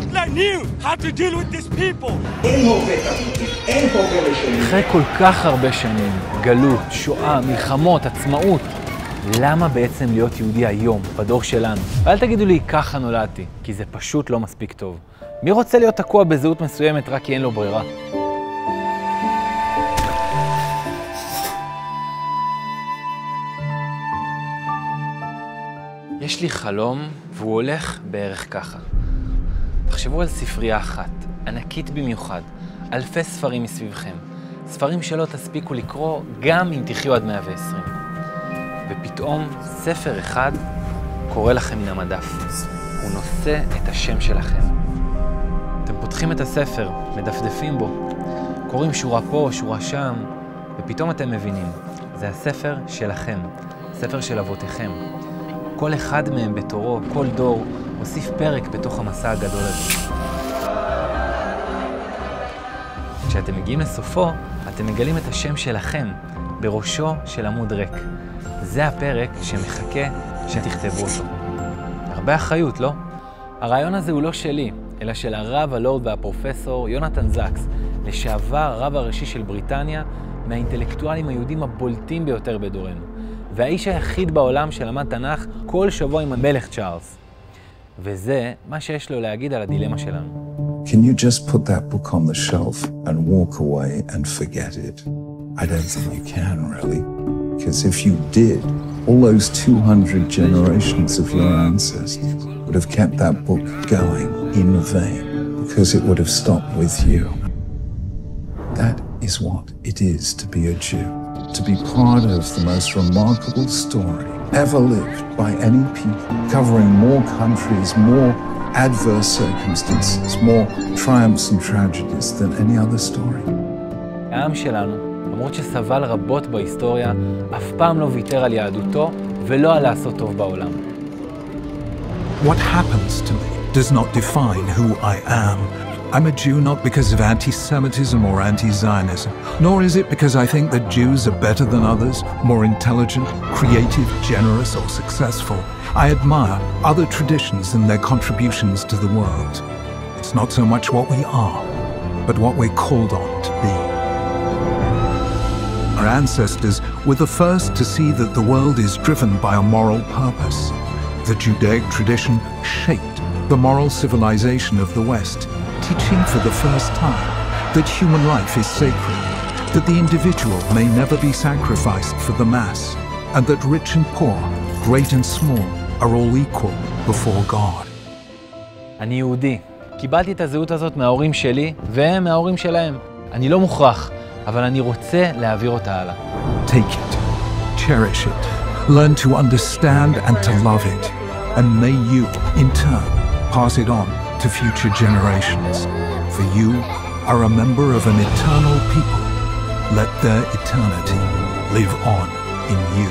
Hitler knew how to deal with these people. אחרי כל כך הרבה שנים, גלות, שואה, מלחמות, עצמאות, למה בעצם להיות יהודי היום, בדור שלנו? ואל תגידו לי, ככה נולדתי, כי זה פשוט לא מספיק טוב. מי רוצה להיות תקוע בזהות מסוימת רק כי אין לו ברירה? יש לי חלום, והוא הולך בערך ככה. תחשבו על ספרייה אחת, ענקית במיוחד, אלפי ספרים מסביבכם. ספרים שלא תספיקו לקרוא גם אם תחיו עד 120. ופתאום ספר אחד קורא לכם מן המדף. הוא נושא את השם שלכם. אתם פותחים את הספר, מדפדפים בו, קוראים שורה פה, שורה שם, ופתאום אתם מבינים, זה הספר שלכם, ספר של אבותיכם. כל אחד מהם בתורו, כל דור, הוסיף פרק בתוך המסע הגדול הזה. כשאתם מגיעים לסופו, אתם מגלים את השם שלכם בראשו של עמוד ריק. זה הפרק שמחכה שתכתבו אותו. הרבה אחריות, לא? הרעיון הזה הוא לא שלי, אלא של הרב, הלורד והפרופסור יונתן זקס, לשעבר רב הראשי של בריטניה, מהאינטלקטואלים היהודים הבולטים ביותר בדורנו. והאיש היחיד בעולם שלמד תנ"ך כל שבוע עם המלך צ'ארלס. וזה מה שיש לו להגיד על הדילמה שלנו. Can you just put that book on the shelf and walk away and forget it? I don't think you can, really. Because if you did, all those 200 generations of your ancestors would have kept that book going in vain, because it would have stopped with you. That is what it is to be a Jew. To be part of the most remarkable story ever lived by any people, covering more countries, more adverse circumstances, more triumphs and tragedies than any other story. העם שלנו, למרות שסבל רבות בהיסטוריה, אף פעם לא ויתר על יהדותו ולא על לעשות טוב בעולם. What happens to me does not define who I am. I'm a Jew not because of anti-Semitism or anti-Zionism, nor is it because I think that Jews are better than others, more intelligent, creative, generous, or successful. I admire other traditions and their contributions to the world. It's not so much what we are, but what we're called on to be. Our ancestors were the first to see that the world is driven by a moral purpose. The Judaic tradition shaped the moral civilization of the West, teaching for the first time that human life is sacred, that the individual may never be sacrificed for the mass, and that rich and poor, great and small, are all equal before God. אני יהודי. קיבלתי את הזהות הזאת מההורים שלי והם מההורים שלהם. אני לא מוכרח, אבל אני רוצה להעביר אותה הלאה. Take it, cherish it, learn to understand and to love it, and may you, in turn, pass it on to future generations. For you are a member of an eternal people. Let their eternity live on in you.